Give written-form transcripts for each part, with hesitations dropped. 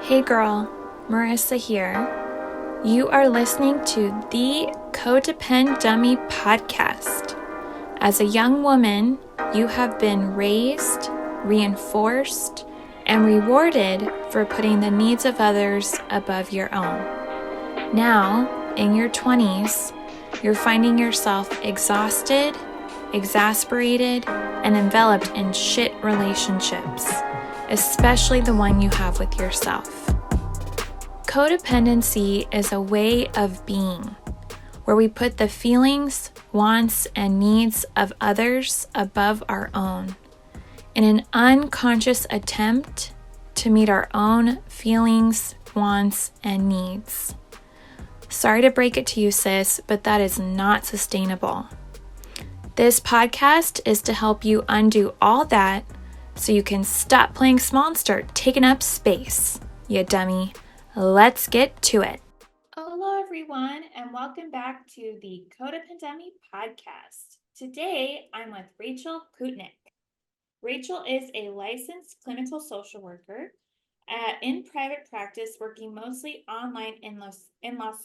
Hey girl, Marissa here. You are listening to the Codependent Dummy podcast. As a young woman, you have been raised, reinforced, and rewarded for putting the needs of others above your own. Now, in your 20s, you're finding yourself exhausted, exasperated, and enveloped in shit relationships, especially the one you have with yourself. Codependency is a way of being where we put the feelings, wants, and needs of others above our own in an unconscious attempt to meet our own feelings, wants, and needs. Sorry to break it to you, sis, but that is not sustainable. This podcast is to help you undo all that so you can stop playing small and start taking up space, you dummy. Let's get to it. Hello, everyone, and welcome back to the Codependent podcast. Today, I'm with Rachel Koutnik. Rachel is a licensed clinical social worker in private practice, working mostly online in Los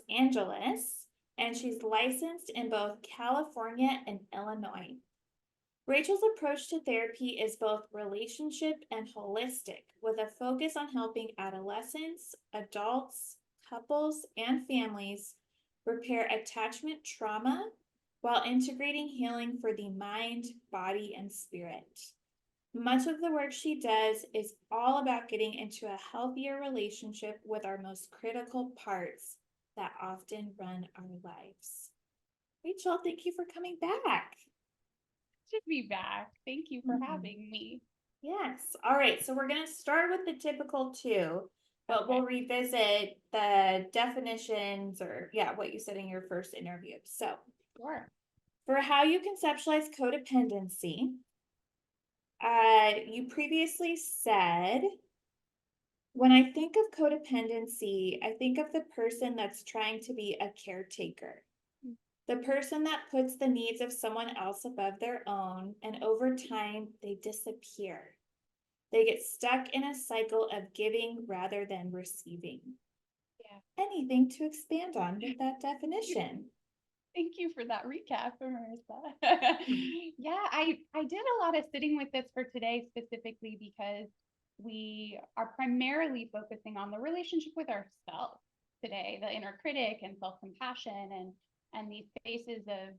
Angeles, and she's licensed in both California and Illinois. Rachel's approach to therapy is both relationship and holistic, with a focus on helping adolescents, adults, couples, and families repair attachment trauma while integrating healing for the mind, body, and spirit. Much of the work she does is all about getting into a healthier relationship with our most critical parts that often run our lives. Rachel, thank you for coming back. To be back. Thank you for having me. Yes. All right. So we're going to start with the typical two, but we'll revisit the definitions or, what you said in your first interview. So, Sure. For how you conceptualize codependency, you previously said, when I think of codependency, I think of the person that's trying to be a caretaker. The person that puts the needs of someone else above their own, and over time, they disappear. They get stuck in a cycle of giving rather than receiving. Yeah. Anything to expand on with that definition? Thank you for that recap, Marissa. Yeah, I did a lot of sitting with this for today specifically because we are primarily focusing on the relationship with ourselves today, the inner critic and self-compassion and these spaces of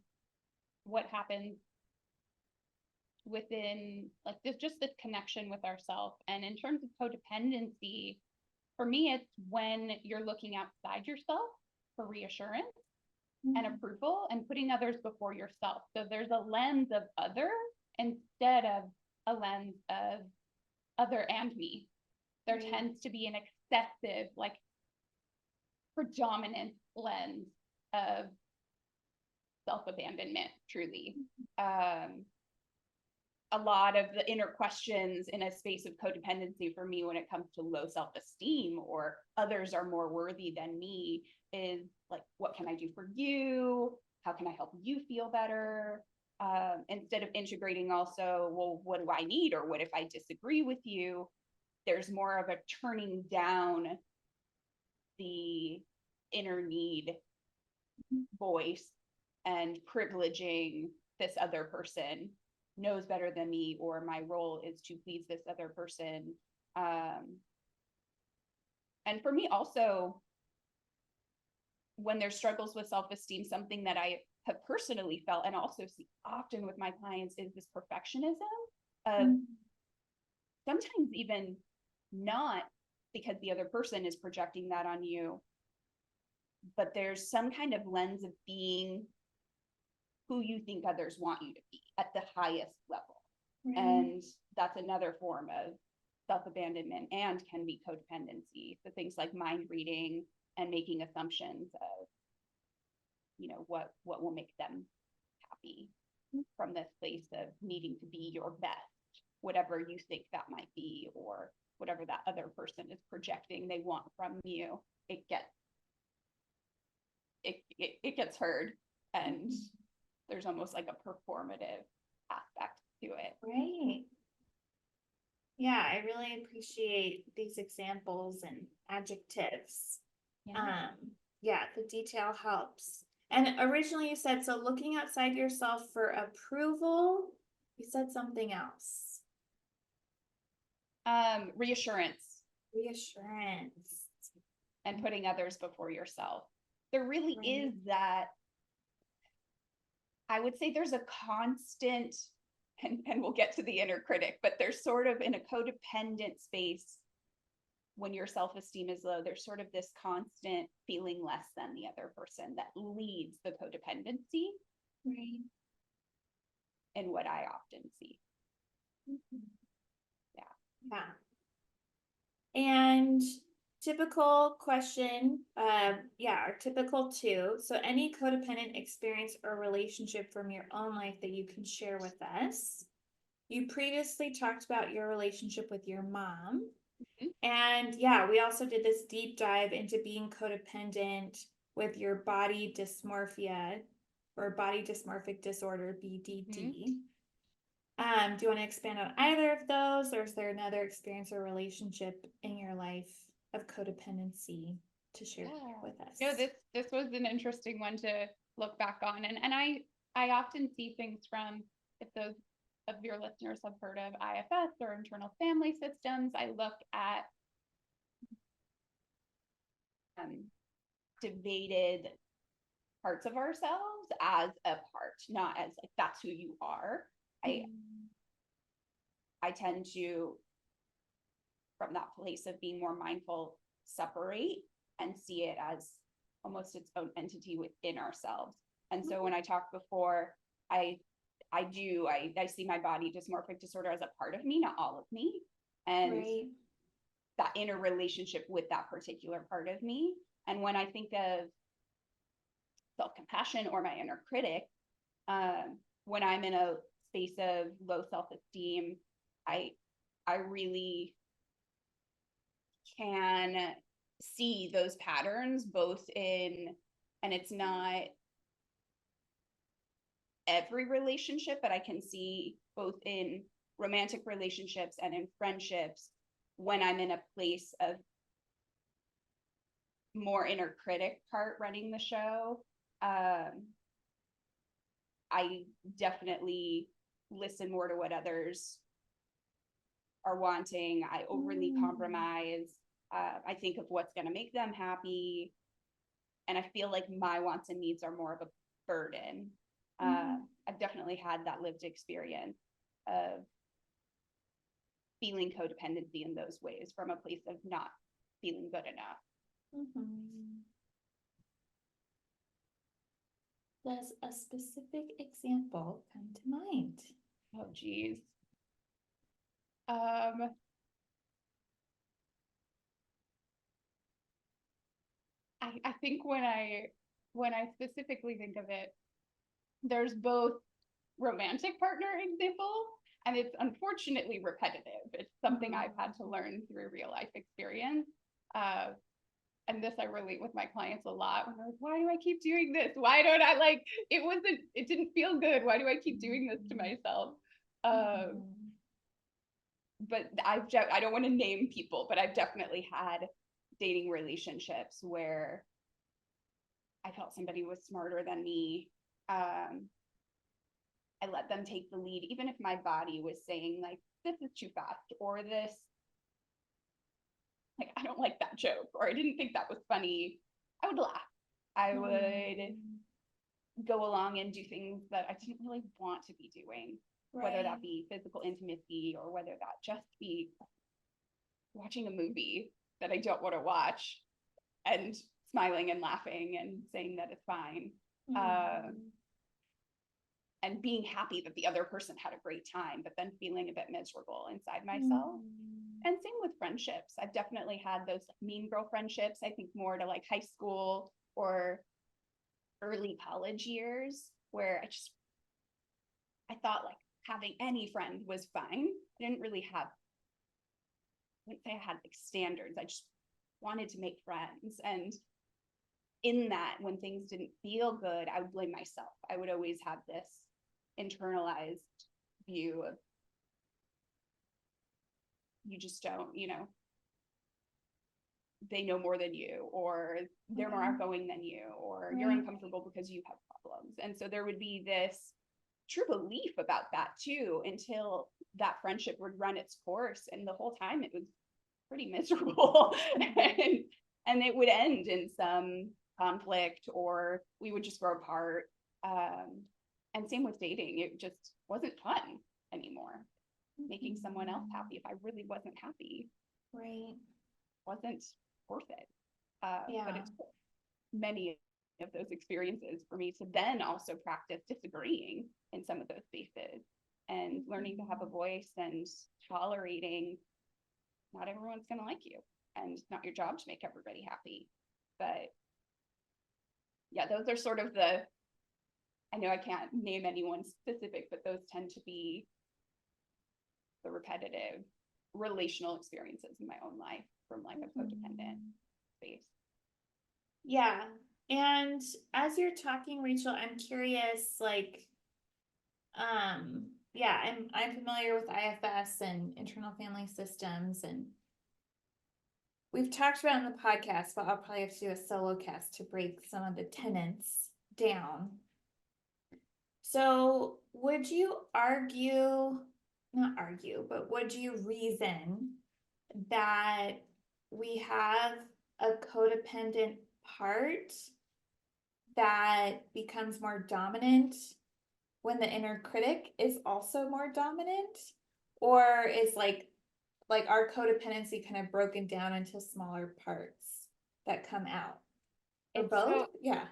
what happens within like this just this connection with ourselves. And in terms of codependency, for me, it's when you're looking outside yourself for reassurance and approval and putting others before yourself. So there's a lens of other instead of a lens of other and me. There tends to be an excessive, like, predominant lens of self-abandonment, truly. A lot of the inner questions in a space of codependency for me when it comes to low self-esteem or others are more worthy than me is like, what can I do for you? How can I help you feel better? Instead of integrating also, well, what do I need? Or what if I disagree with you? There's more of a turning down the inner need voice and privileging this other person knows better than me, or my role is to please this other person. And for me also, when there's struggles with self-esteem, something that I have personally felt and also see often with my clients is this perfectionism of sometimes even not because the other person is projecting that on you, but there's some kind of lens of being who you think others want you to be at the highest level. And that's another form of self-abandonment and can be codependency. So things like mind reading and making assumptions of, what will make them happy from this place of needing to be your best, whatever you think that might be, or whatever that other person is projecting they want from you. It gets heard, and there's almost like a performative aspect to it. Right. Yeah, I really appreciate these examples and adjectives. Yeah. Yeah, the detail helps. And originally you said, so looking outside yourself for approval, you said something else. Reassurance Reassurance. and putting others before yourself. There really is that. I would say there's a constant, and we'll get to the inner critic, but there's sort of in a codependent space when your self-esteem is low, there's sort of this constant feeling less than the other person that leads the codependency. Right. And what I often see. Yeah. And typical question, our typical two. So any codependent experience or relationship from your own life that you can share with us. You previously talked about your relationship with your mom. And yeah, we also did this deep dive into being codependent with your body dysmorphia or body dysmorphic disorder, BDD. Do you want to expand on either of those, or is there another experience or relationship in your life of codependency to share with us? No, this was an interesting one to look back on, and I often see things from, if those of your listeners have heard of IFS or internal family systems, I look at debated parts of ourselves as a part, not as like that's who you are. I tend to, from that place of being more mindful, separate and see it as almost its own entity within ourselves. And so when I talked before, I see my body dysmorphic disorder as a part of me, not all of me. And that inner relationship with that particular part of me. And when I think of self-compassion or my inner critic, when I'm in a space of low self-esteem, I really can see those patterns both in, and it's not every relationship, but I can see both in romantic relationships and in friendships when I'm in a place of more inner critic part running the show. I definitely listen more to what others are wanting. I overly compromise. I think of what's going to make them happy. And I feel like my wants and needs are more of a burden. I've definitely had that lived experience of feeling codependency in those ways from a place of not feeling good enough. Does a specific example come to mind? Oh, geez. I think when I specifically think of it, there's both romantic partner example, and it's unfortunately repetitive. It's something I've had to learn through real life experience. And this I relate with my clients a lot when they're like, why do I keep doing this? Why don't I like, it didn't feel good. Why do I keep doing this to myself? But I don't want to name people, but I've definitely had dating relationships where I felt somebody was smarter than me. I let them take the lead, even if my body was saying like, this is too fast, or this, like, I don't like that joke, or I didn't think that was funny. I would laugh. I would go along and do things that I didn't really want to be doing, whether that be physical intimacy or whether that just be watching a movie that I don't want to watch and smiling and laughing and saying that it's fine. And being happy that the other person had a great time, but then feeling a bit miserable inside myself. And same with friendships. I've definitely had those mean girl friendships, I think more to like high school or early college years, where I thought like having any friend was fine. I didn't really have, I wouldn't say I had like standards. I just wanted to make friends. And in that, when things didn't feel good, I would blame myself. I would always have this internalized view of you just don't, they know more than you, or they're more outgoing than you, or you're uncomfortable because you have problems. And so there would be this true belief about that too, until that friendship would run its course. And the whole time it was pretty miserable. and it would end in some conflict, or we would just grow apart. And same with dating. It just wasn't fun anymore. Making someone else happy if I really wasn't happy. Right. Wasn't worth it. Yeah. But it's many of those experiences for me to then also practice disagreeing in some of those spaces, and learning to have a voice, and tolerating not everyone's going to like you, and it's not your job to make everybody happy. But yeah, those are sort of I know I can't name anyone specific, but those tend to be the repetitive relational experiences in my own life from like a codependent space. Yeah. And as you're talking, Rachel, I'm curious, like, yeah, I'm familiar with IFS and internal family systems, and we've talked about it in the podcast, but I'll probably have to do a solo cast to break some of the tenets down. So would you not argue, but would you reason that we have a codependent part that becomes more dominant when the inner critic is also more dominant? Or is like our codependency kind of broken down into smaller parts that come out? Or both? Yeah.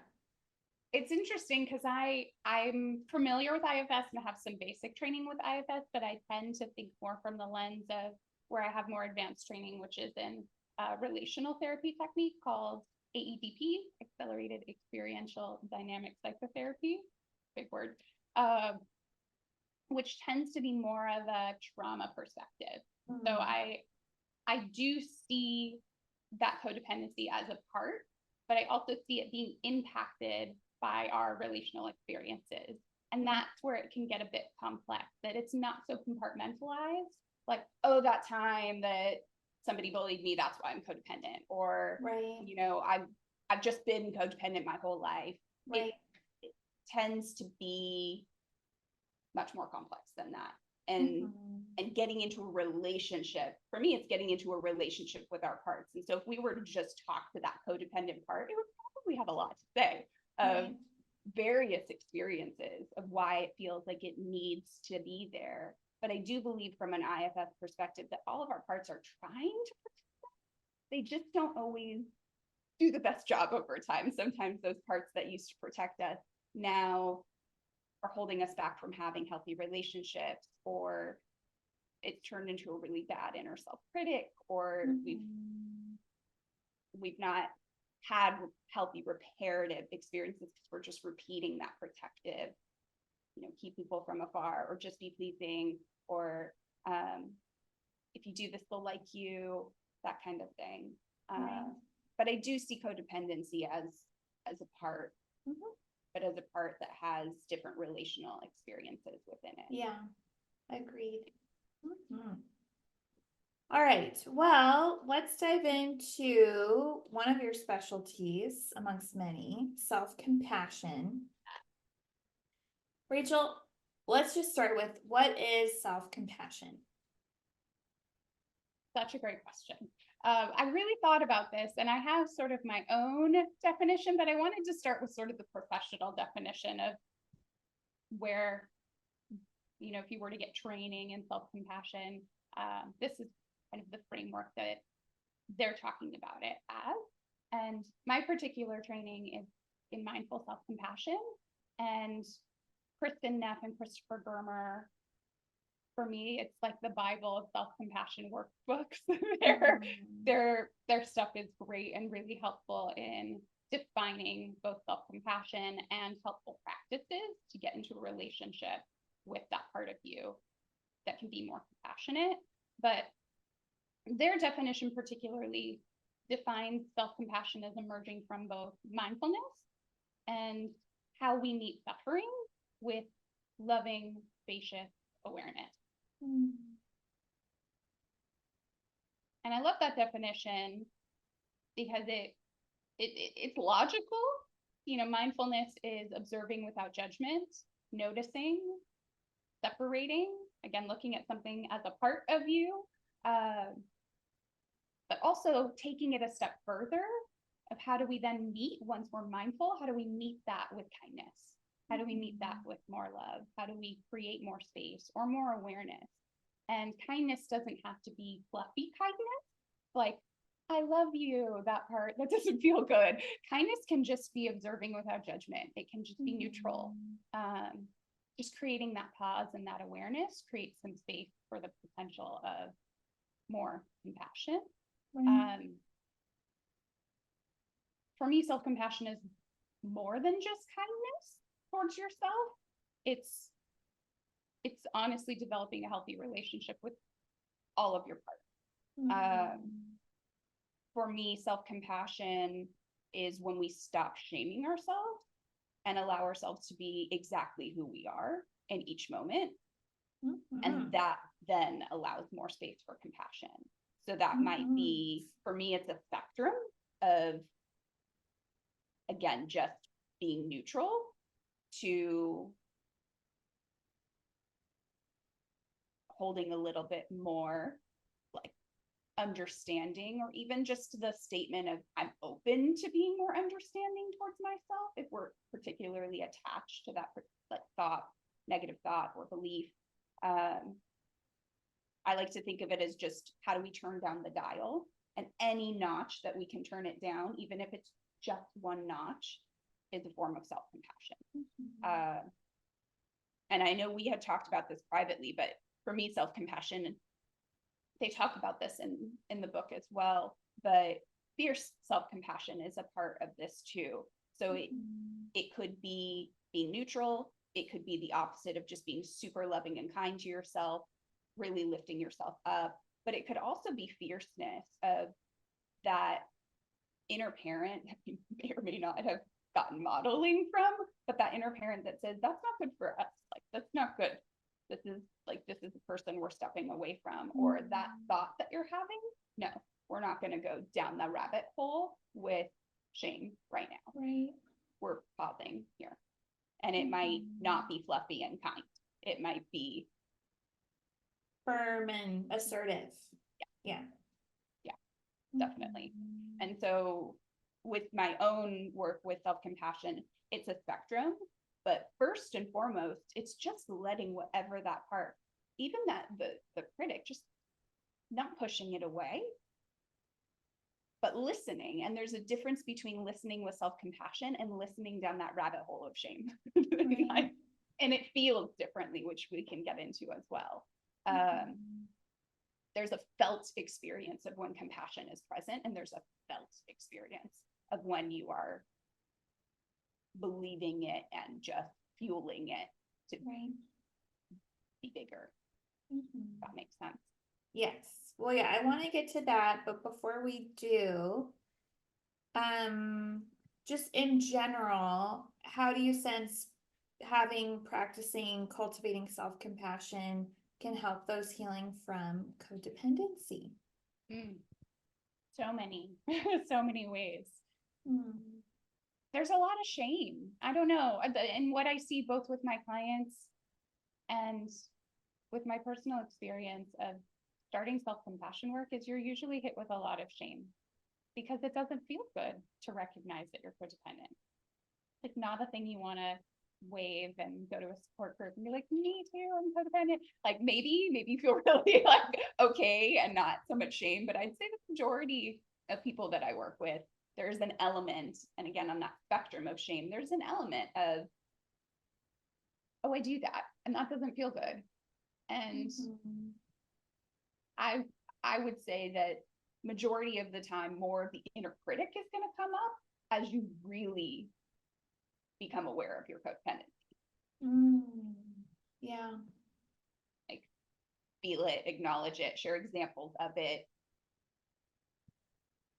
It's interesting because I'm familiar with IFS and have some basic training with IFS, but I tend to think more from the lens of where I have more advanced training, which is in a relational therapy technique called AEDP, Accelerated Experiential Dynamic Psychotherapy, big word, which tends to be more of a trauma perspective. So I do see that codependency as a part, but I also see it being impacted by our relational experiences. And that's where it can get a bit complex, that it's not so compartmentalized, like, oh, that time that somebody bullied me, that's why I'm codependent. Or, I've just been codependent my whole life. Right. It tends to be much more complex than that. And getting into a relationship, for me, it's getting into a relationship with our parts. And so if we were to just talk to that codependent part, it would probably have a lot to say of various experiences of why it feels like it needs to be there. But I do believe from an IFS perspective that all of our parts are trying to protect us. They just don't always do the best job over time. Sometimes those parts that used to protect us now are holding us back from having healthy relationships, or it's turned into a really bad inner self-critic, or we've not had healthy reparative experiences because we're just repeating that protective, keep people from afar, or just be pleasing, or if you do this, they'll like you, that kind of thing. But I do see codependency as a part, but as a part that has different relational experiences within it. Yeah, agreed. All right, well, let's dive into one of your specialties amongst many, self-compassion. Rachel, let's just start with, what is self-compassion? Such a great question. I really thought about this, and I have sort of my own definition, but I wanted to start with sort of the professional definition of where, if you were to get training in self-compassion, this is kind of the framework that they're talking about it as. And my particular training is in mindful self-compassion, and Kristen Neff and Christopher Germer, for me, it's like the Bible of self-compassion workbooks. Their stuff is great and really helpful in defining both self-compassion and helpful practices to get into a relationship with that part of you that can be more compassionate. But their definition particularly defines self-compassion as emerging from both mindfulness and how we meet suffering with loving, spacious awareness. And I love that definition because it's logical. Mindfulness is observing without judgment, noticing, separating, again, looking at something as a part of you, but also taking it a step further of how do we then meet once we're mindful? How do we meet that with kindness? How do we meet that with more love? How do we create more space or more awareness? And kindness doesn't have to be fluffy kindness, like, I love you, that part, that doesn't feel good. Kindness can just be observing without judgment. It can just be neutral. Just creating that pause and that awareness creates some space for the potential of more compassion. For me, self-compassion is more than just kindness towards yourself. It's honestly developing a healthy relationship with all of your parts. For me, self-compassion is when we stop shaming ourselves and allow ourselves to be exactly who we are in each moment. And that then allows more space for compassion. So that might be, for me, it's a spectrum of, again, just being neutral to holding a little bit more like understanding, or even just the statement of I'm open to being more understanding towards myself if we're particularly attached to that like thought, negative thought or belief. I like to think of it as just how do we turn down the dial, and any notch that we can turn it down, even if it's just one notch, is a form of self-compassion. And I know we had talked about this privately, but for me, self-compassion, they talk about this in the book as well, but fierce self-compassion is a part of this too. So it could be being neutral. It could be the opposite of just being super loving and kind to yourself, really lifting yourself up. But it could also be fierceness of that inner parent that you may or may not have gotten modeling from, but that inner parent that says, that's not good for us. Like, that's not good. This is the person we're stepping away from, or that thought that you're having. No, we're not going to go down the rabbit hole with shame right now. Right. We're pausing here. And it might not be fluffy and kind. It might be firm and assertive. Yeah. Definitely. And so with my own work with self-compassion, it's a spectrum, but first and foremost, it's just letting whatever that part, even that the critic, just not pushing it away, but listening. And there's a difference between listening with self-compassion and listening down that rabbit hole of shame. Right. And it feels differently, which we can get into as well. There's a felt experience of when compassion is present, and there's a felt experience of when you are believing it and just fueling it to be bigger. That makes sense. Yes. Well, yeah, I want to get to that, but before we do, just in general, how do you sense practicing cultivating self-compassion can help those healing from codependency? So many ways. There's a lot of shame. I don't know. And what I see both with my clients and with my personal experience of starting self-compassion work is you're usually hit with a lot of shame because it doesn't feel good to recognize that you're codependent. Like, not a thing you want to wave and go to a support group and be like, me too, I'm codependent. Like, maybe you feel really like okay and not so much shame, but I'd say the majority of people that I work with, there's an element, and again, on that spectrum of shame, there's an element of, oh, I do that, and that doesn't feel good. And I would say that majority of the time, more of the inner critic is going to come up as you really become aware of your codependency. Yeah. Like, feel it, acknowledge it, share examples of it,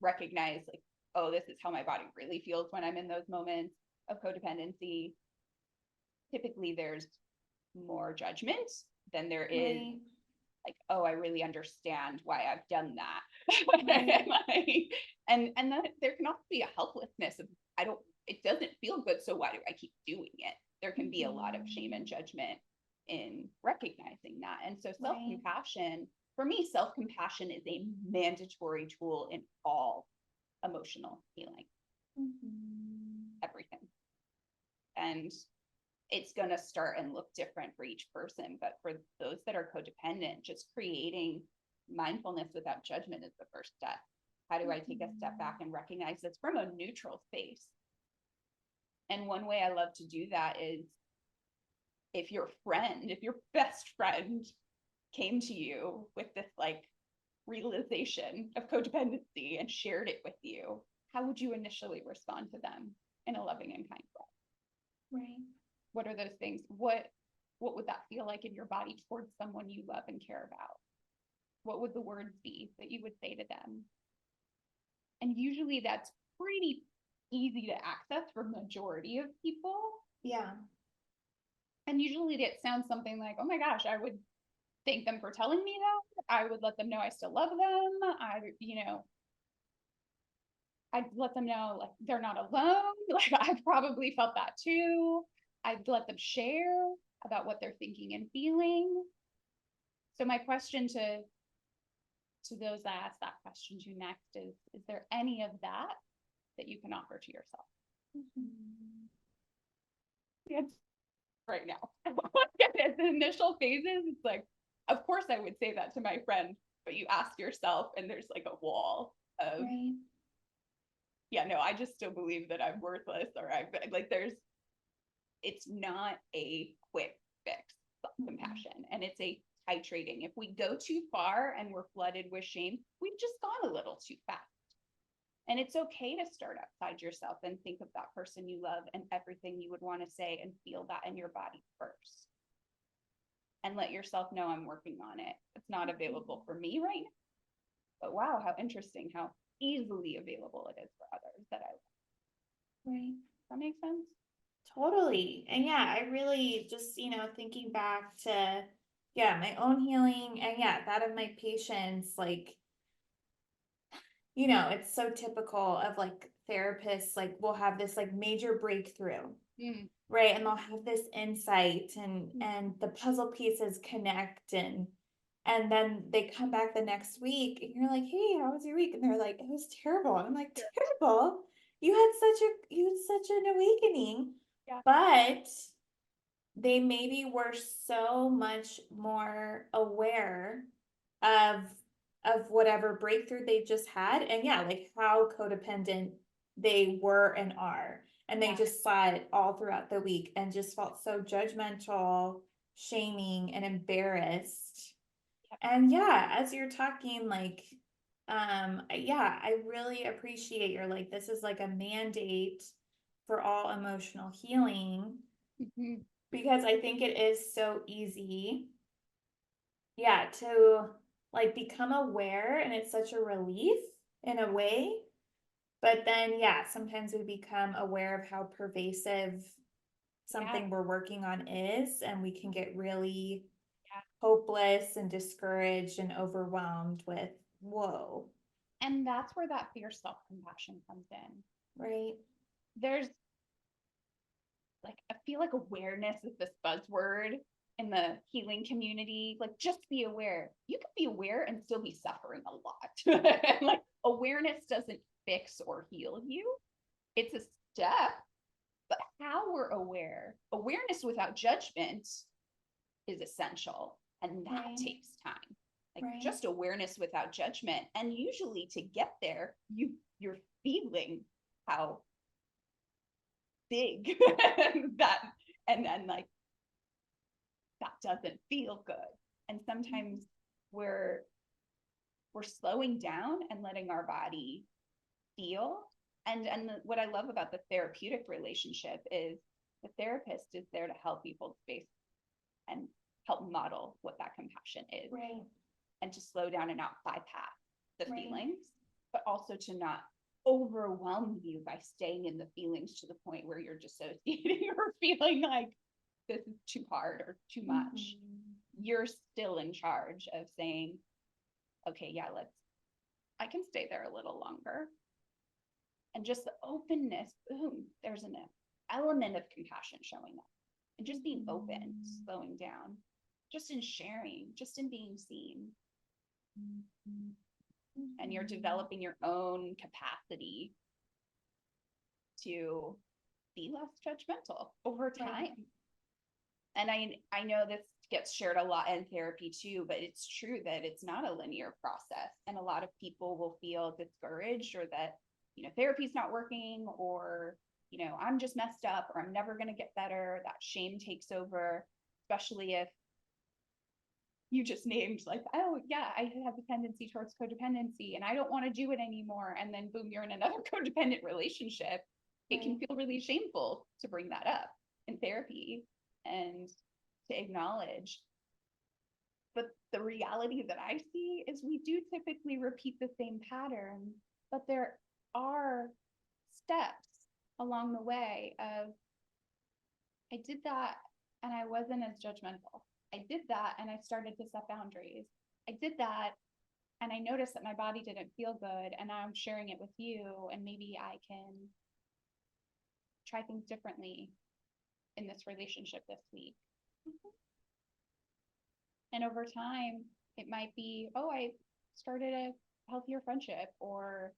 recognize like, oh, this is how my body really feels when I'm in those moments of codependency. Typically there's more judgment than there is like, oh, I really understand why I've done that. Right. Like, and then there can also be a helplessness of, it doesn't feel good, so why do I keep doing it? There can be a lot of shame and judgment in recognizing that. And so self-compassion, for me, self-compassion is a mandatory tool in all emotional healing. Everything. And it's going to start and look different for each person. But for those that are codependent, just creating mindfulness without judgment is the first step. How do I take a step back and recognize this from a neutral space? And one way I love to do that is if your best friend came to you with this like realization of codependency and shared it with you, how would you initially respond to them in a loving and kind way? Right. What are those things? What would that feel like in your body towards someone you love and care about? What would the words be that you would say to them? And usually that's pretty easy to access for majority of people. Yeah. And usually it sounds something like, oh my gosh, I would thank them for telling me that. I would let them know I still love them. I'd let them know like they're not alone. Like I've probably felt that too. I'd let them share about what they're thinking and feeling. So my question to those I ask that question to next is there any of that you can offer to yourself? Yes. Right now. At the initial phases, it's like, of course I would say that to my friend, but you ask yourself and there's like a wall of, yeah, no, I just still believe that I'm worthless, or it's not a quick fix, compassion, and it's a titrating. If we go too far and we're flooded with shame, we've just gone a little too fast. And it's okay to start outside yourself and think of that person you love and everything you would want to say and feel that in your body first. And let yourself know I'm working on it. It's not available for me right now. But wow, how interesting, how easily available it is for others that I love. Right. Does that make sense? Totally. And yeah, I really just, thinking back to, my own healing and that of my patients, like, it's so typical of like therapists, like we'll have this like major breakthrough, right? And they'll have this insight and the puzzle pieces connect and then they come back the next week and you're like, hey, how was your week? And they're like, it was terrible. And I'm like, terrible? You had such an awakening. Yeah. But they maybe were so much more aware of whatever breakthrough they just had, and like how codependent they were and are, and they just saw it all throughout the week and just felt so judgmental, shaming, and embarrassed. And as you're talking, like I really appreciate your like, this is like a mandate for all emotional healing, because I think it is so easy to like become aware, and it's such a relief in a way, but then sometimes we become aware of how pervasive something we're working on is, and we can get really hopeless and discouraged and overwhelmed with whoa. And that's where that fierce self-compassion comes in. Right. There's like, I feel like awareness is this buzzword in the healing community. Like, just be aware. You can be aware and still be suffering a lot. Like, awareness doesn't fix or heal you. It's a step, but how we're aware, awareness without judgment is essential. And that takes time. Like just awareness without judgment. And usually to get there, you're feeling how big that, and then like, that doesn't feel good. And sometimes we're slowing down and letting our body feel. And what I love about the therapeutic relationship is the therapist is there to help you hold space and help model what that compassion is. Right. And to slow down and not bypass the feelings, but also to not overwhelm you by staying in the feelings to the point where you're dissociating or feeling like this is too hard or too much. you're still in charge of saying, okay, yeah, I can stay there a little longer. And just the openness, boom, there's an element of compassion showing up. And just being open, slowing down, just in sharing, just in being seen. And you're developing your own capacity to be less judgmental over time. Right. And I know this gets shared a lot in therapy too, but it's true that it's not a linear process. And a lot of people will feel discouraged, or that, therapy's not working, or, I'm just messed up, or I'm never going to get better. That shame takes over, especially if you just named like, oh yeah, I have a tendency towards codependency and I don't want to do it anymore. And then boom, you're in another codependent relationship. It can feel really shameful to bring that up in therapy and to acknowledge. But the reality that I see is we do typically repeat the same pattern, but there are steps along the way of, I did that and I wasn't as judgmental. I did that and I started to set boundaries. I did that and I noticed that my body didn't feel good, and now I'm sharing it with you, and maybe I can try things differently in this relationship this week. And over time, it might be, oh, I started a healthier friendship, or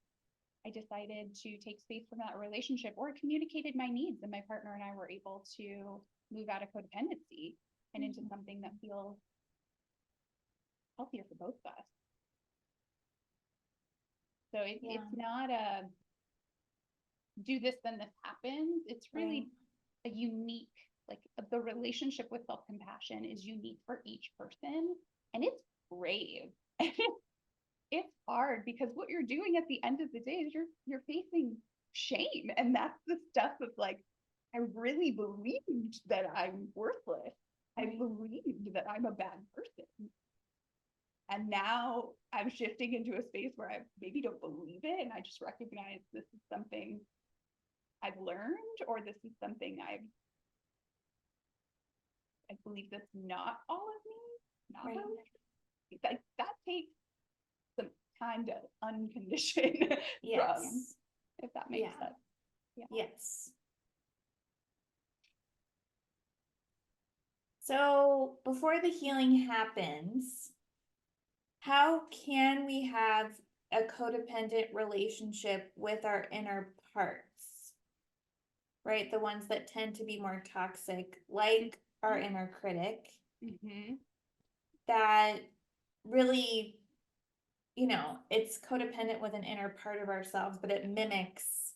I decided to take space from that relationship, or communicated my needs, and my partner and I were able to move out of codependency and into something that feels healthier for both of us. So it's not a do this, then this happens. It's really a unique, like, the relationship with self-compassion is unique for each person, and it's brave. It's hard, because what you're doing at the end of the day is you're facing shame, and that's the stuff of like, I really believed that I'm worthless. I believed that I'm a bad person. And now I'm shifting into a space where I maybe don't believe it, and I just recognize this is something I've learned, or this is something I believe that's not all of me. Not all of me. That takes some time to uncondition from, if that makes sense. Yeah. Yes. So before the healing happens, how can we have a codependent relationship with our inner parts? Right? The ones that tend to be more toxic, like our inner critic, that really, it's codependent with an inner part of ourselves, but it mimics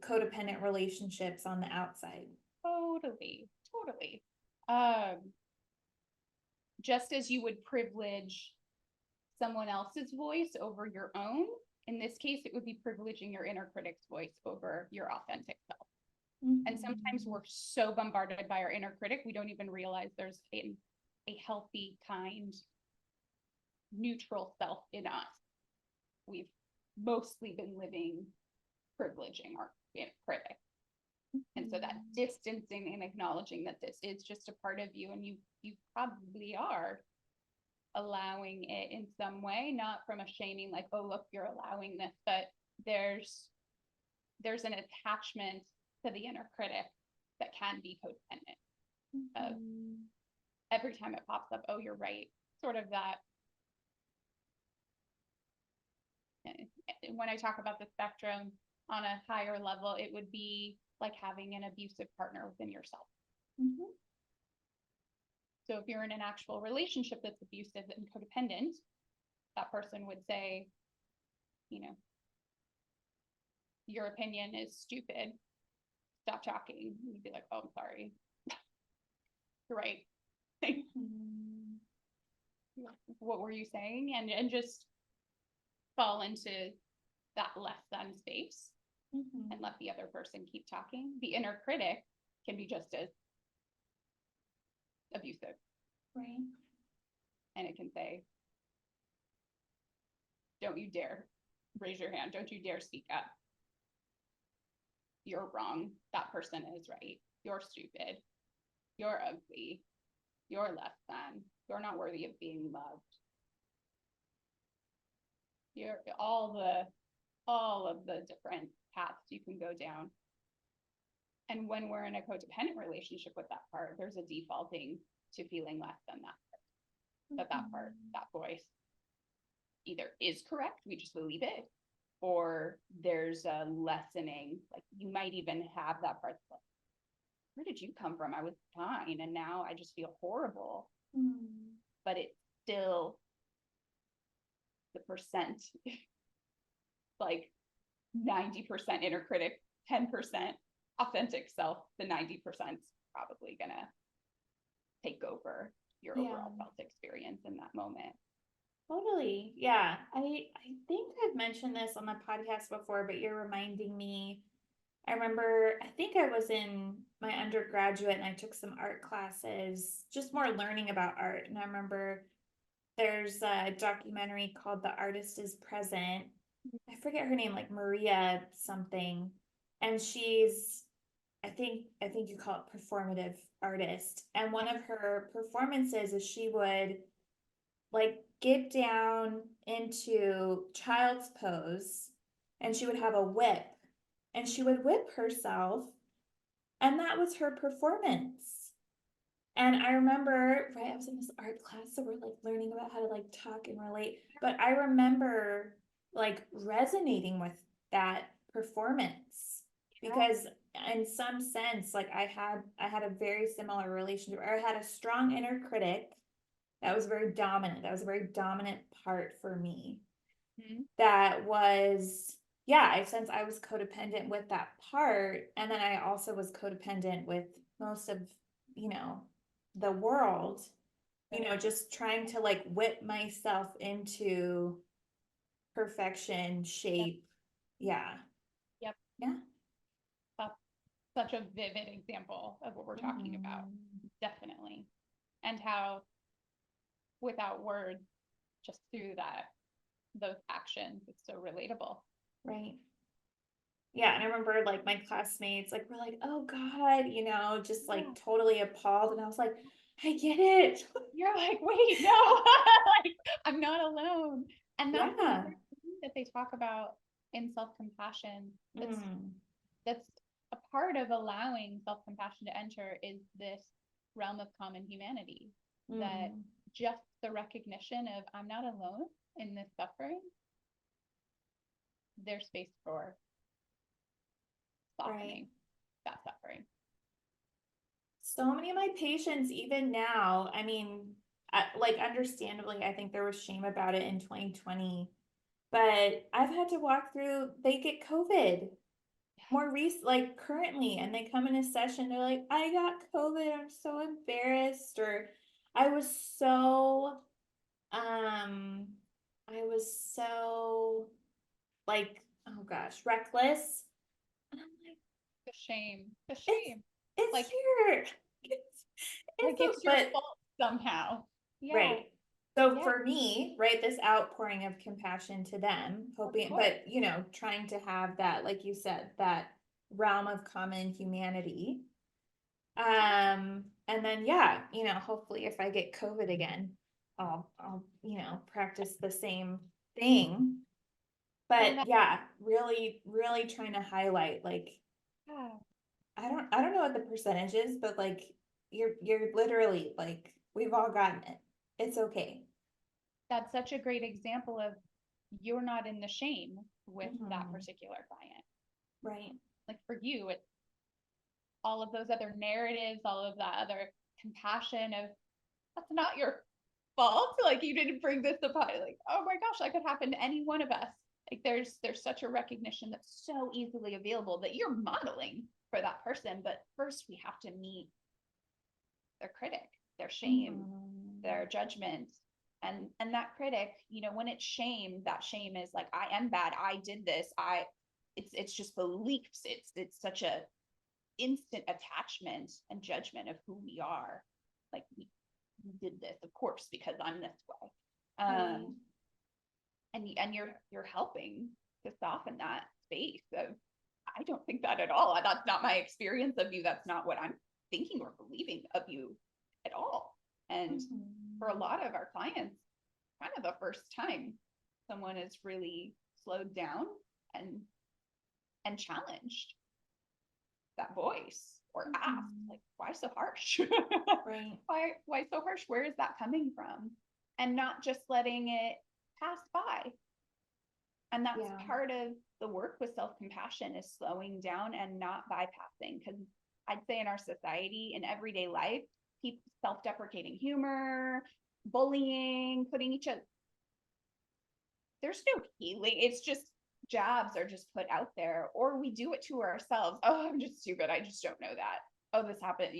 codependent relationships on the outside. Totally. Just as you would privilege someone else's voice over your own, in this case, it would be privileging your inner critic's voice over your authentic self. And sometimes we're so bombarded by our inner critic, we don't even realize there's a healthy, kind, neutral self in us. We've mostly been living privileging our inner critic. And so that distancing and acknowledging that this is just a part of you, and you probably are allowing it in some way, not from a shaming, like, oh, look, you're allowing this, but there's an attachment to the inner critic that can be codependent. Every time it pops up, oh, you're right, sort of that. When I talk about the spectrum on a higher level, it would be like having an abusive partner within yourself. So if you're in an actual relationship that's abusive and codependent, that person would say, your opinion is stupid. Stop talking. You'd be like, oh, I'm sorry. You're right. What were you saying? And just fall into that less than space and let the other person keep talking. The inner critic can be just as abusive. Right. And it can say, don't you dare raise your hand. Don't you dare speak up. You're wrong. That person is right. You're stupid. You're ugly. You're less than. You're not worthy of being loved. You're all of the different paths you can go down. And when we're in a codependent relationship with that part, there's a defaulting to feeling less than that part. That part, that voice either is correct, we just believe it, or there's a lessening. Like you might even have that part like, where did you come from? I was fine and now I just feel horrible. But it's still the percent, like 90% inner critic, 10% authentic self. The 90% is probably gonna take over your overall felt experience in that moment. Totally. Yeah. I think I've mentioned this on the podcast before, but you're reminding me. I remember, I think I was in my undergraduate and I took some art classes, just more learning about art. And I remember there's a documentary called The Artist is Present. I forget her name, like Maria something. And she's, I think you call it performative artist. And one of her performances is she would like get down into child's pose and she would have a whip and she would whip herself, and that was her performance. And I remember, right, I was in this art class, so we're like learning about how to like talk and relate, but I remember like resonating with that performance because in some sense, like I had a very similar relationship, or I had a strong inner critic that was very dominant. That was a very dominant part for me. That was, yeah, I sense I was codependent with that part. And then I also was codependent with most of, the world, just trying to like whip myself into perfection, shape. Yeah. Yep. Yeah. That's such a vivid example of what we're talking about. Definitely. And how without words, just through those actions, it's so relatable. Right. Yeah, and I remember like my classmates like were like, "Oh God," just like totally appalled, and I was like, "I get it." You're like, "Wait, no, like I'm not alone." And that's another thing that they talk about in self-compassion. That's a part of allowing self-compassion to enter is this realm of common humanity. That just the recognition of I'm not alone in this suffering, there's space for softening that suffering. So many of my patients, even now, I mean, like understandably, I think there was shame about it in 2020, but I've had to walk through, they get COVID more recent, like currently, and they come in a session, they're like, "I got COVID, I'm so embarrassed," or I was so like, oh gosh, reckless. And I'm like, The shame. It's like here. It's your fault somehow. Yeah. Right. So for me, right, this outpouring of compassion to them, hoping, but trying to have that, like you said, that realm of common humanity. And then hopefully if I get COVID again, I'll practice the same thing. But really, really trying to highlight like I don't know what the percentage is, but like you're literally like we've all gotten it. It's okay. That's such a great example of you're not in the shame with that particular client. Right. Like for you, it's all of those other narratives, all of that other compassion of that's not your fault. Like you didn't bring this upon. Like, oh my gosh, that could happen to any one of us. Like there's such a recognition that's so easily available that you're modeling for that person. But first we have to meet their critic, their shame, their judgment. And that critic, when it's shame, that shame is like, I am bad. I did this. It's just beliefs. It's such a instant attachment and judgment of who we are. Like we did this, of course, because I'm this way. And you're helping to soften that space of, I don't think that at all. That's not my experience of you. That's not what I'm thinking or believing of you at all. And for a lot of our clients, kind of the first time someone is really slowed down and challenged that voice or asked, like, why so harsh? Right. Why so harsh? Where is that coming from? And not just letting it pass by. And that's part of the work with self-compassion, is slowing down and not bypassing. Because I'd say in our society, in everyday life, people self-deprecating humor, bullying, putting each other, there's no healing. It's just jabs are just put out there, or we do it to ourselves. Oh, I'm just stupid. I just don't know that. Oh, this happened.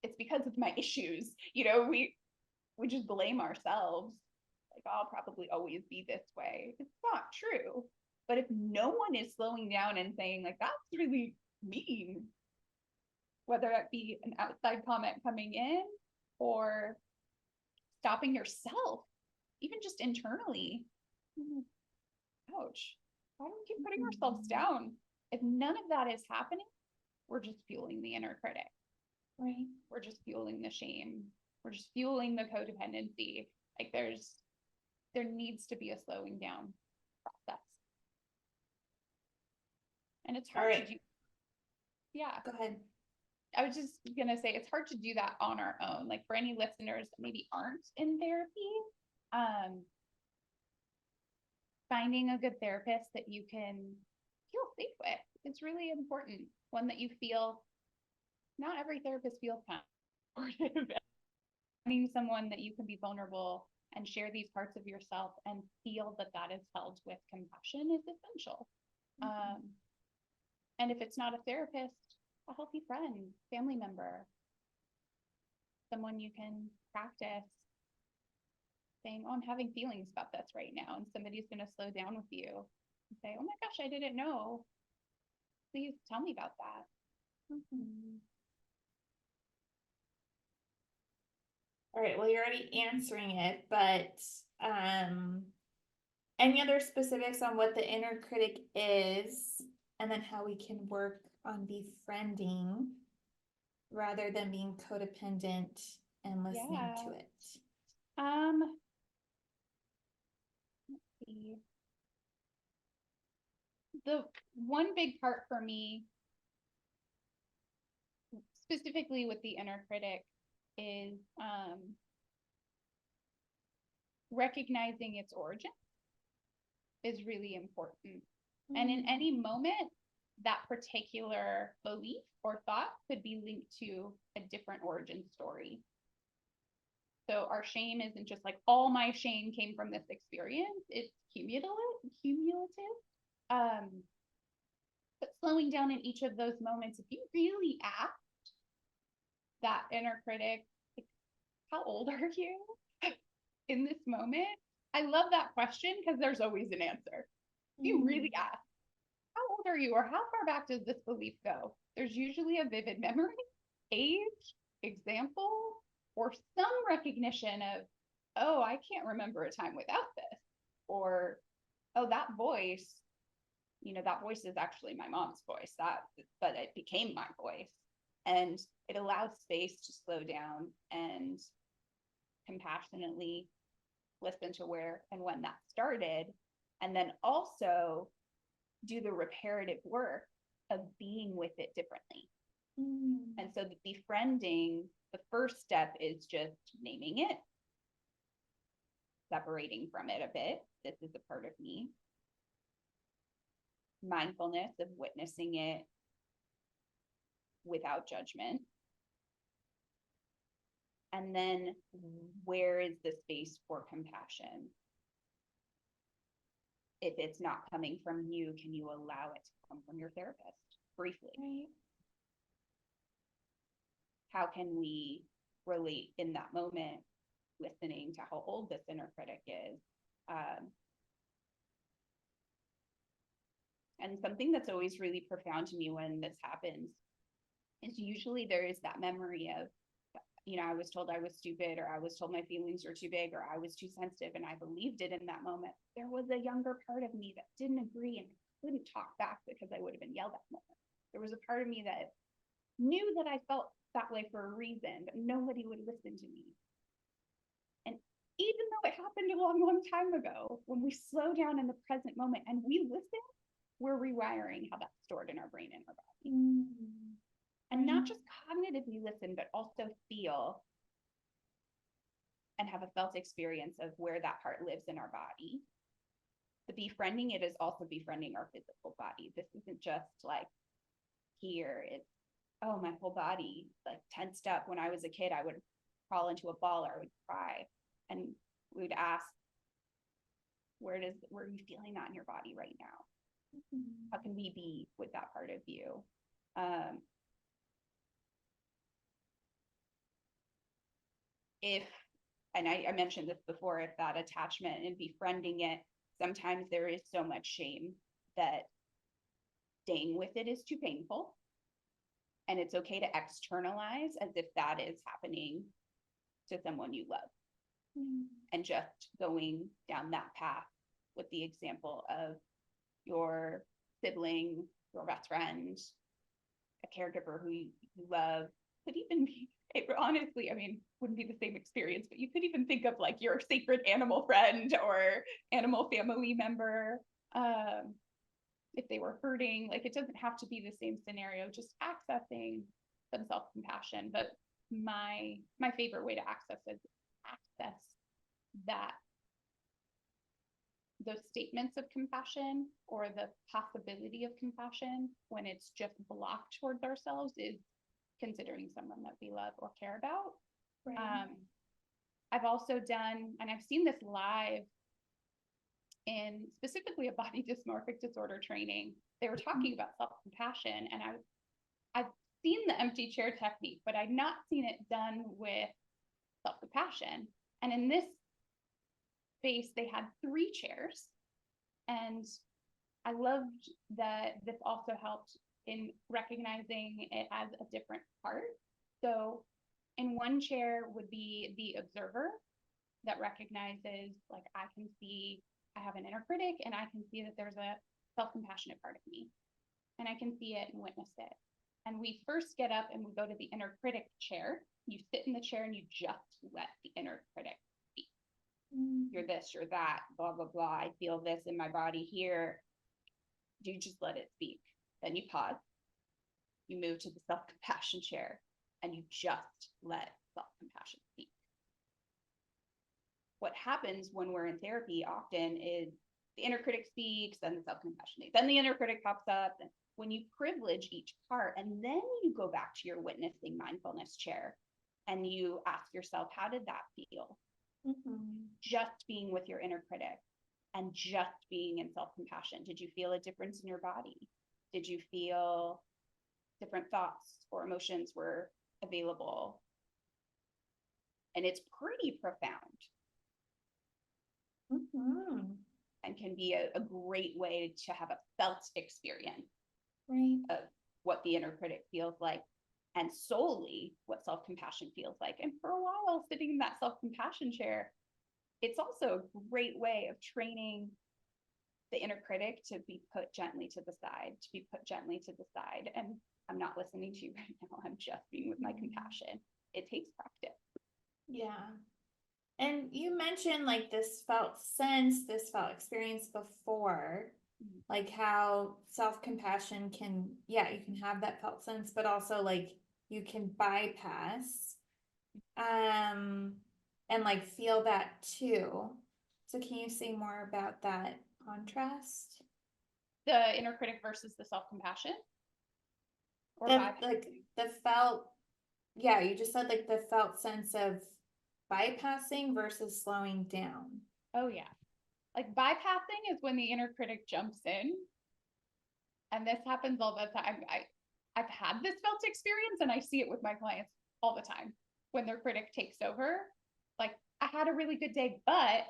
It's because of my issues. We just blame ourselves. Like, I'll probably always be this way. It's not true. But if no one is slowing down and saying, like, that's really mean, whether it be an outside comment coming in or stopping yourself, even just internally, ouch, why do we keep putting ourselves down? If none of that is happening, we're just fueling the inner critic. Right. We're just fueling the shame. We're just fueling the codependency. Like, there needs to be a slowing down process. And it's hard to do. Yeah. Go ahead. I was just gonna say, it's hard to do that on our own. Like, for any listeners that maybe aren't in therapy, finding a good therapist that you can feel safe with. It's really important. One that you feel, not every therapist feels supportive. Finding someone that you can be vulnerable and share these parts of yourself and feel that that is held with compassion is essential. And if it's not a therapist, a healthy friend, family member, someone you can practice saying, oh, I'm having feelings about this right now. And somebody's going to slow down with you and say, oh my gosh, I didn't know. Please tell me about that. All right, well, you're already answering it, but any other specifics on what the inner critic is, and then how we can work on befriending rather than being codependent and listening to it? Let's see. The one big part for me, specifically with the inner critic, is recognizing its origin is really important. And in any moment, that particular belief or thought could be linked to a different origin story. So our shame isn't just like, all my shame came from this experience. It's cumulative. But slowing down in each of those moments, if you really asked that inner critic, like, how old are you in this moment? I love that question because there's always an answer. If you really ask, how old are you, or how far back does this belief go? There's usually a vivid memory, age, example, or some recognition of, oh, I can't remember a time without this. Or, oh, that voice is actually my mom's voice, but it became my voice. And it allows space to slow down and compassionately listen to where and when that started. And then also do the reparative work of being with it differently. And so the befriending, the first step is just naming it, separating from it a bit. This is a part of me. Mindfulness of witnessing it without judgment. And then where is the space for compassion? If it's not coming from you, can you allow it to come from your therapist briefly? Right. How can we relate in that moment, listening to how old this inner critic is? And something that's always really profound to me when this happens is usually there is that memory of, I was told I was stupid, or I was told my feelings were too big, or I was too sensitive, and I believed it in that moment. There was a younger part of me that didn't agree and couldn't talk back because I would have been yelled at more. There was a part of me that knew that I felt that way for a reason, but nobody would listen to me. And even though it happened a long, long time ago, when we slow down in the present moment and we listen, we're rewiring how that's stored in our brain and our body. Mm-hmm. And not just cognitively listen, but also feel and have a felt experience of where that part lives in our body. The befriending it is also befriending our physical body. This isn't just like here, it's, oh, my whole body like tensed up. When I was a kid, I would crawl into a ball or I would cry. And we would ask, where are you feeling that in your body right now? Mm-hmm. How can we be with that part of you? And I mentioned this before, if that attachment and befriending it, sometimes there is so much shame that staying with it is too painful. And it's okay to externalize as if that is happening to someone you love. Mm. And just going down that path with the example of your sibling, your best friend, a caregiver who you love, could even be, honestly, I mean, wouldn't be the same experience, but you could even think of like your sacred animal friend or animal family member. If they were hurting, like it doesn't have to be the same scenario, just accessing some self-compassion. But my favorite way to access that, those statements of compassion or the possibility of compassion when it's just blocked towards ourselves, is considering someone that we love or care about. Right. I've also done, and I've seen this live in specifically a body dysmorphic disorder training. They were talking about self-compassion, and I've seen the empty chair technique, but I'd not seen it done with self-compassion. And in this space, they had 3 chairs. And I loved that this also helped in recognizing it as a different part. So in one chair would be the observer that recognizes, like, I can see I have an inner critic, and I can see that there's a self-compassionate part of me, and I can see it and witness it. And we first get up and we go to the inner critic chair. You sit in the chair and you just let the inner critic speak. You're this, you're that, blah, blah, blah. I feel this in my body here. You just let it speak. Then you pause. You move to the self-compassion chair and you just let self-compassion speak. What happens when we're in therapy often is the inner critic speaks, then the self-compassion, then the inner critic pops up. And when you privilege each part, and then you go back to your witnessing mindfulness chair and you ask yourself, how did that feel? Mm-hmm. Just being with your inner critic and just being in self-compassion. Did you feel a difference in your body? Did you feel different thoughts or emotions were available? And it's pretty profound. Mm-hmm. And can be a great way to have a felt experience, right, of what the inner critic feels like, and solely what self-compassion feels like. And for a while, sitting in that self-compassion chair, it's also a great way of training the inner critic to be put gently to the side, And I'm not listening to you right now. I'm just being with my compassion. It takes practice. Yeah. And you mentioned like this felt sense, this felt experience before, like how self-compassion can, you can have that felt sense, but also like you can bypass, and like feel that too. So can you say more about that contrast? The inner critic versus the self-compassion? Or like the felt, you just said like the felt sense of bypassing versus slowing down. Oh yeah. Like bypassing is when the inner critic jumps in. And this happens all the time. I've had this felt experience and I see it with my clients all the time. When their critic takes over, like, I had a really good day, but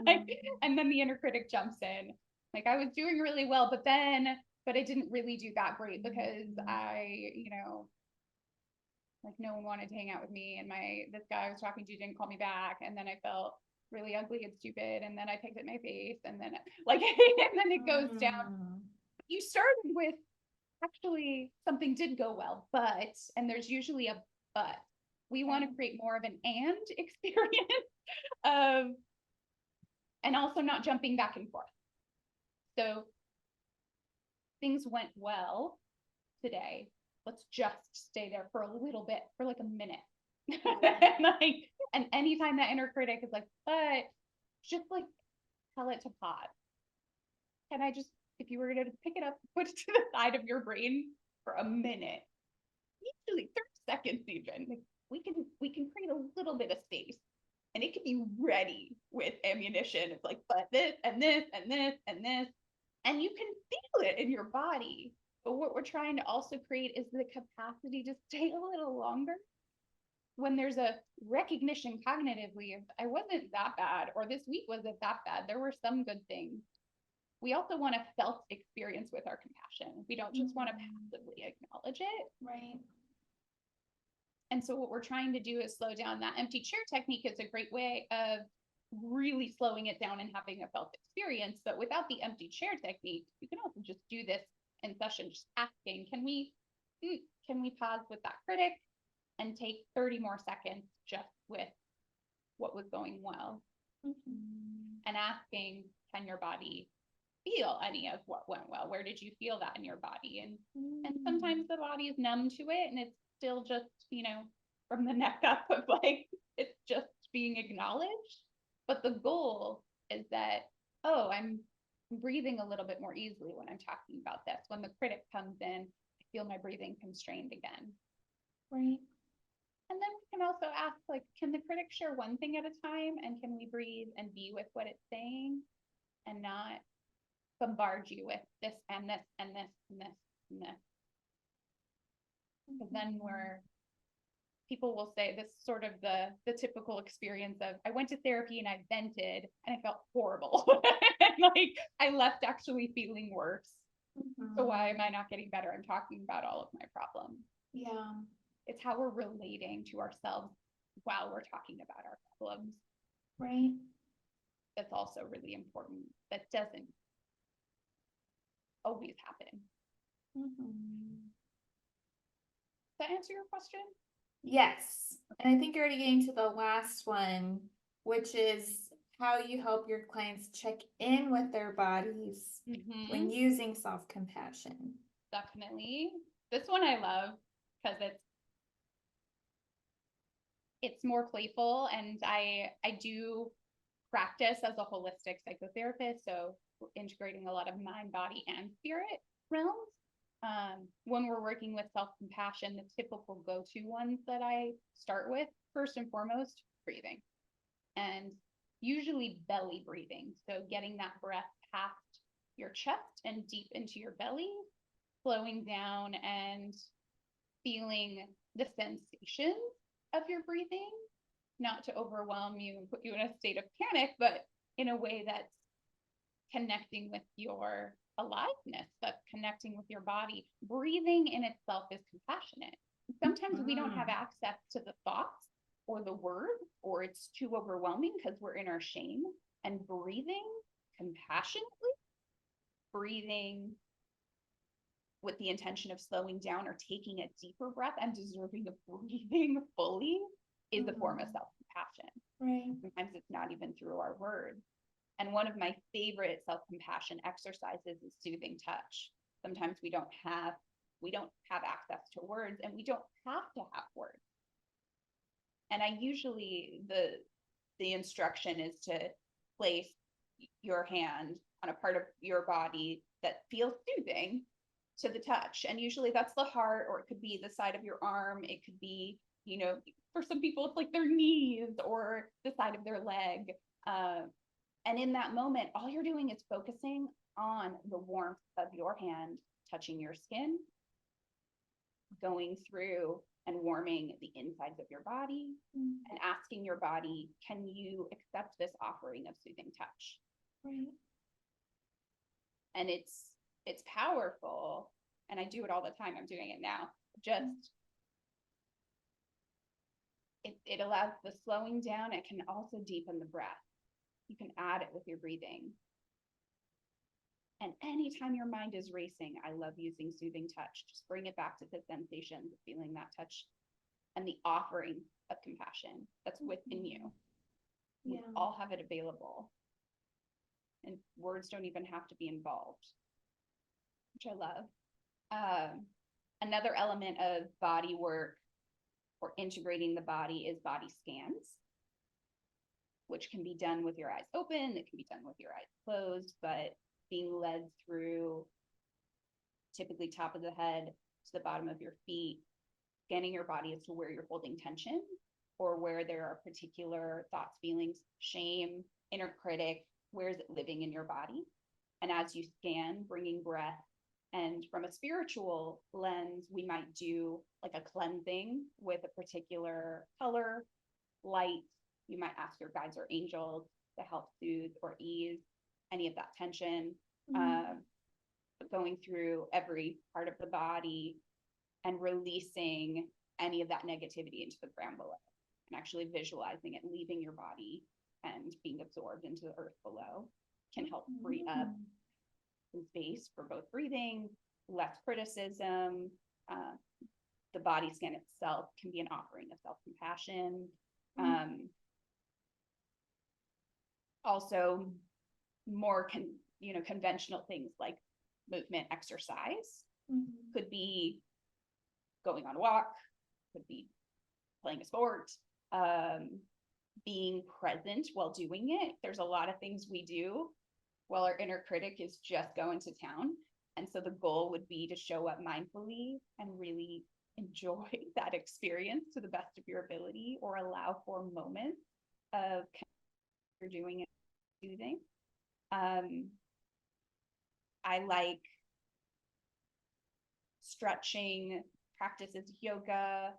and then the inner critic jumps in. Like, I was doing really well, but I didn't really do that great because I, like, no one wanted to hang out with me, and this guy I was talking to didn't call me back, and then I felt really ugly and stupid, and then I picked at my face, and then and then it goes down. You started with actually something did go well, but, and there's usually a but. We want to create more of an and experience of, and also not jumping back and forth. So things went well today. Let's just stay there for a little bit, for like a minute. and anytime that inner critic is like, but just like tell it to pause. Can I just, if you were going to pick it up, put it to the side of your brain for a minute, usually 30 seconds even, like, we can create a little bit of space, and it can be ready with ammunition. It's like, but this and this and this and this, and you can feel it in your body. But what we're trying to also create is the capacity to stay a little longer when there's a recognition cognitively of, I wasn't that bad, or this week wasn't that bad. There were some good things. We also want a felt experience with our compassion. We don't just want to passively acknowledge it. Right. And so what we're trying to do is slow down. That empty chair technique is a great way of really slowing it down and having a felt experience. But without the empty chair technique, you can also just do this in session, just asking, can we pause with that critic and take 30 more seconds just with what was going well? And asking, can your body feel any of what went well? Where did you feel that in your body? And sometimes the body is numb to it, and it's still just, you know, from the neck up of like, it's just being acknowledged. But the goal is that, oh, I'm breathing a little bit more easily when I'm talking about this. When the critic comes in, I feel my breathing constrained again. Right. And then we can also ask, like, can the critic share one thing at a time? And can we breathe and be with what it's saying and not bombard you with this and this and this and this and this? Because then people will say this sort of the typical experience of, I went to therapy and I vented and I felt horrible. And like, I left actually feeling worse. So why am I not getting better? I'm talking about all of my problems. Yeah. It's how we're relating to ourselves while we're talking about our problems. Right. That's also really important. That doesn't always happen. Does that answer your question? Yes. And I think you're already getting to the last one, which is how you help your clients check in with their bodies when using self-compassion. Definitely. This one I love because it's more playful, and I do practice as a holistic psychotherapist, so integrating a lot of mind, body, and spirit realms. When we're working with self-compassion, the typical go-to ones that I start with, first and foremost, breathing. And usually belly breathing. So getting that breath past your chest and deep into your belly, slowing down and feeling the sensation of your breathing, not to overwhelm you and put you in a state of panic, but in a way that's connecting with your aliveness, that's connecting with your body. Breathing in itself is compassionate. Sometimes we don't have access to the thoughts or the word, or it's too overwhelming because we're in our shame. And breathing compassionately, breathing with the intention of slowing down or taking a deeper breath and deserving of breathing fully is a form of self-compassion. Right. Sometimes it's not even through our words. And one of my favorite self-compassion exercises is soothing touch. Sometimes we don't have access to words, and we don't have to have words. And I usually, the instruction is to place your hand on a part of your body that feels soothing to the touch. And usually that's the heart, or it could be the side of your arm. It could be, you know, for some people, it's like their knees or the side of their leg. And in that moment, all you're doing is focusing on the warmth of your hand touching your skin, going through and warming the insides of your body, and asking your body, can you accept this offering of soothing touch? Right. And it's powerful. And I do it all the time. I'm doing it now. Just it allows the slowing down. It can also deepen the breath. You can add it with your breathing. And anytime your mind is racing, I love using soothing touch. Just bring it back to the sensation, feeling that touch, and the offering of compassion that's within you. We all have it available. And words don't even have to be involved, which I love. Another element of body work or integrating the body is body scans, which can be done with your eyes open. It can be done with your eyes closed, but being led through typically top of the head to the bottom of your feet, scanning your body as to where you're holding tension or where there are particular thoughts, feelings, shame, inner critic, where is it living in your body? And as you scan, bringing breath. And from a spiritual lens, we might do like a cleansing with a particular color, light. You might ask your guides or angels to help soothe or ease any of that tension. Going through every part of the body and releasing any of that negativity into the ground below, and actually visualizing it leaving your body and being absorbed into the earth below can help free up the space for both breathing, less criticism. The body scan itself can be an offering of self-compassion. Also more conventional things like movement, exercise, could be going on a walk, could be playing a sport, being present while doing it. There's a lot of things we do while our inner critic is just going to town. And so the goal would be to show up mindfully and really enjoy that experience to the best of your ability, or allow for moments of you're doing it, soothing. I like stretching practices, yoga.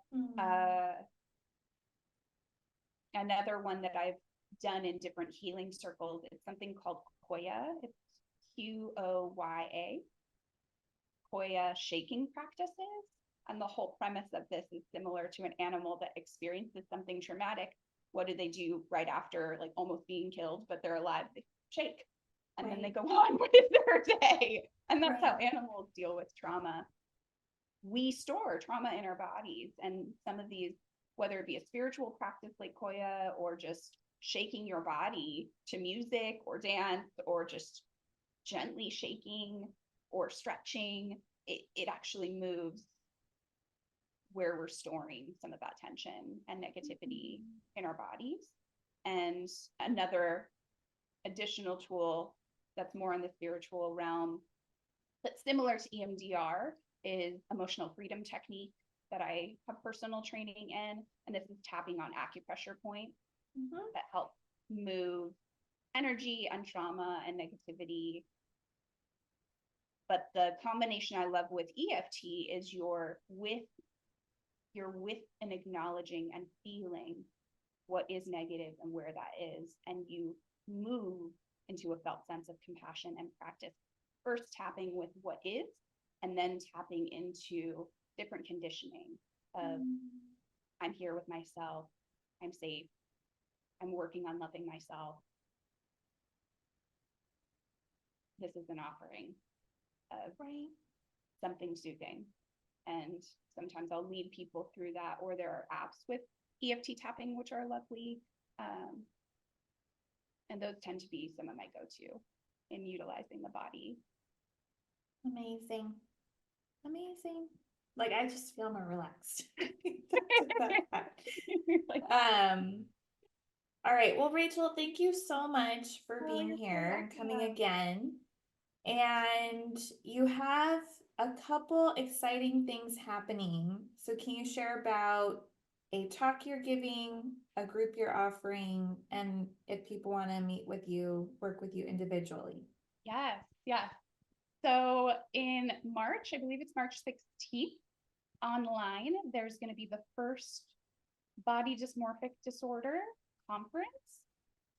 Another one that I've done in different healing circles, it's something called Koya. It's Qoya. Koya shaking practices. And the whole premise of this is similar to an animal that experiences something traumatic. What do they do right after, like almost being killed, but they're alive? They shake. And then they go on with their day. And that's how animals deal with trauma. We store trauma in our bodies. And some of these, whether it be a spiritual practice like Koya, or just shaking your body to music or dance, or just gently shaking or stretching, it actually moves where we're storing some of that tension and negativity in our bodies. And another additional tool that's more in the spiritual realm, but similar to EMDR, is emotional freedom technique that I have personal training in. And this is tapping on acupressure points that help move energy and trauma and negativity. But the combination I love with EFT is you're with and acknowledging and feeling what is negative and where that is. And you move into a felt sense of compassion and practice. First tapping with what is, and then tapping into different conditioning of I'm here with myself, I'm safe, I'm working on loving myself. This is an offering of something soothing. And sometimes I'll lead people through that, or there are apps with EFT tapping, which are lovely. And those tend to be some of my go-to in utilizing the body. Amazing. Like, I just feel more relaxed. All right. Well, Rachel, thank you so much for being here and coming again. And you have a couple exciting things happening. So can you share about a talk you're giving, a group you're offering, and if people want to meet with you, work with you individually? Yes. So in March, I believe it's March 16th, online, there's going to be the first body dysmorphic disorder conference,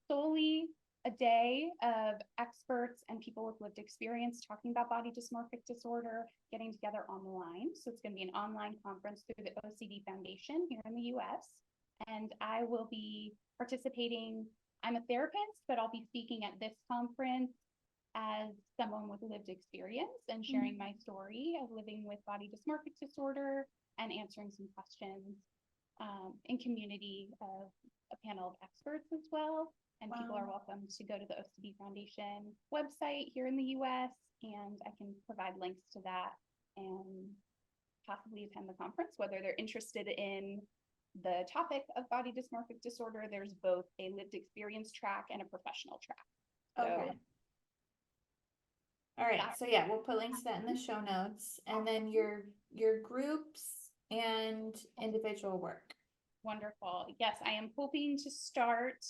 solely a day of experts and people with lived experience talking about body dysmorphic disorder, getting together on the line. So it's going to be an online conference through the OCD Foundation here in the US. And I will be participating. I'm a therapist, but I'll be speaking at this conference as someone with lived experience and sharing my story of living with body dysmorphic disorder and answering some questions in community of a panel of experts as well. And people are welcome to go to the OCD Foundation website here in the US, and I can provide links to that and possibly attend the conference, whether they're interested in the topic of body dysmorphic disorder. There's both a lived experience track and a professional track. Okay. All right, so yeah, we'll put links to that in the show notes, and then your groups and individual work. Wonderful. Yes, I am hoping to start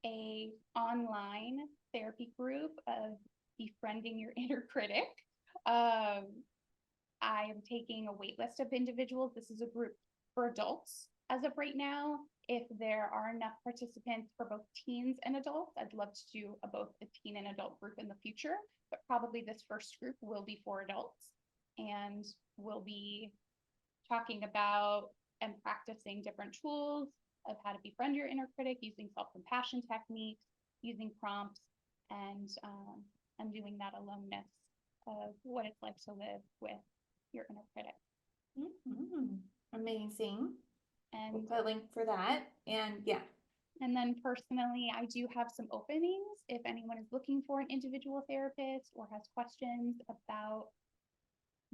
a online therapy group of befriending your inner critic. I am taking a wait list of individuals. This is a group for adults as of right now. If there are enough participants for both teens and adults, I'd love to do both a teen and adult group in the future, but probably this first group will be for adults, and we'll be talking about and practicing different tools of how to befriend your inner critic using self-compassion techniques, using prompts, and undoing that aloneness of what it's like to live with your inner critic. Amazing. And we'll put a link for that. And yeah. And then personally, I do have some openings. If anyone is looking for an individual therapist or has questions about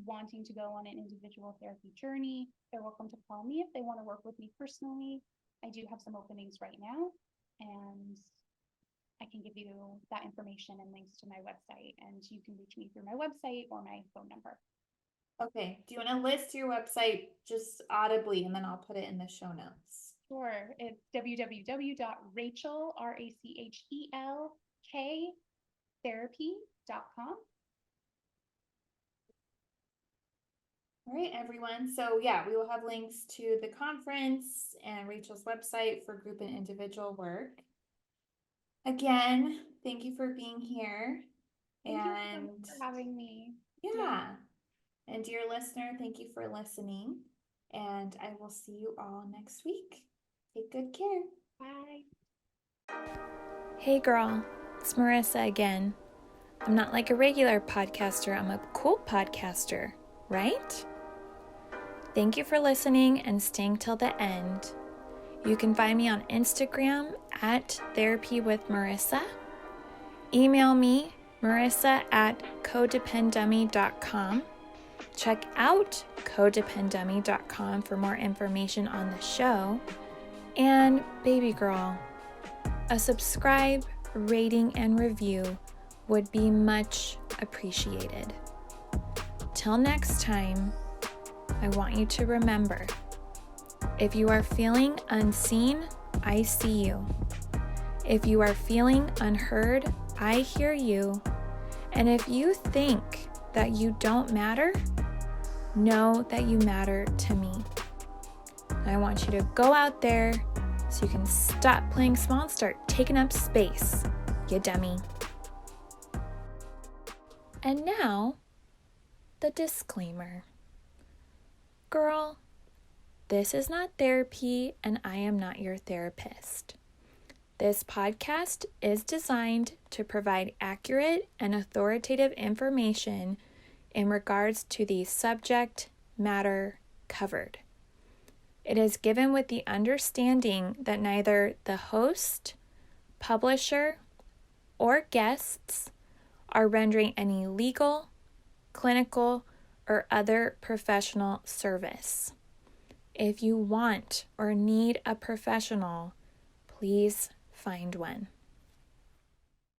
wanting to go on an individual therapy journey, they're welcome to call me if they want to work with me personally. I do have some openings right now, and I can give you that information and links to my website, and you can reach me through my website or my phone number. Okay. Do you want to list your website just audibly, and then I'll put it in the show notes? Sure. It's www.rachel, RACHELK, therapy.com. All right, everyone. So yeah, we will have links to the conference and Rachel's website for group and individual work. Again, thank you for being here. Thank you so much for having me. Yeah. And dear listener, thank you for listening. And I will see you all next week. Take good care. Bye. Hey girl, it's Marissa again. I'm not like a regular podcaster, I'm a cool podcaster, right? Thank you for listening and staying till the end. You can find me on Instagram at Therapy with Marissa. Email me, marissa@codependummy.com. Check out codependummy.com for more information on the show. And baby girl, a subscribe, rating, and review would be much appreciated. Till next time, I want you to remember, if you are feeling unseen, I see you. If you are feeling unheard, I hear you. And if you think that you don't matter, know that you matter to me. I want you to go out there so you can stop playing small and start taking up space, you dummy. And now, the disclaimer. Girl, this is not therapy and I am not your therapist. This podcast is designed to provide accurate and authoritative information in regards to the subject matter covered. It is given with the understanding that neither the host, publisher, or guests are rendering any legal, clinical, or other professional service. If you want or need a professional, please find one.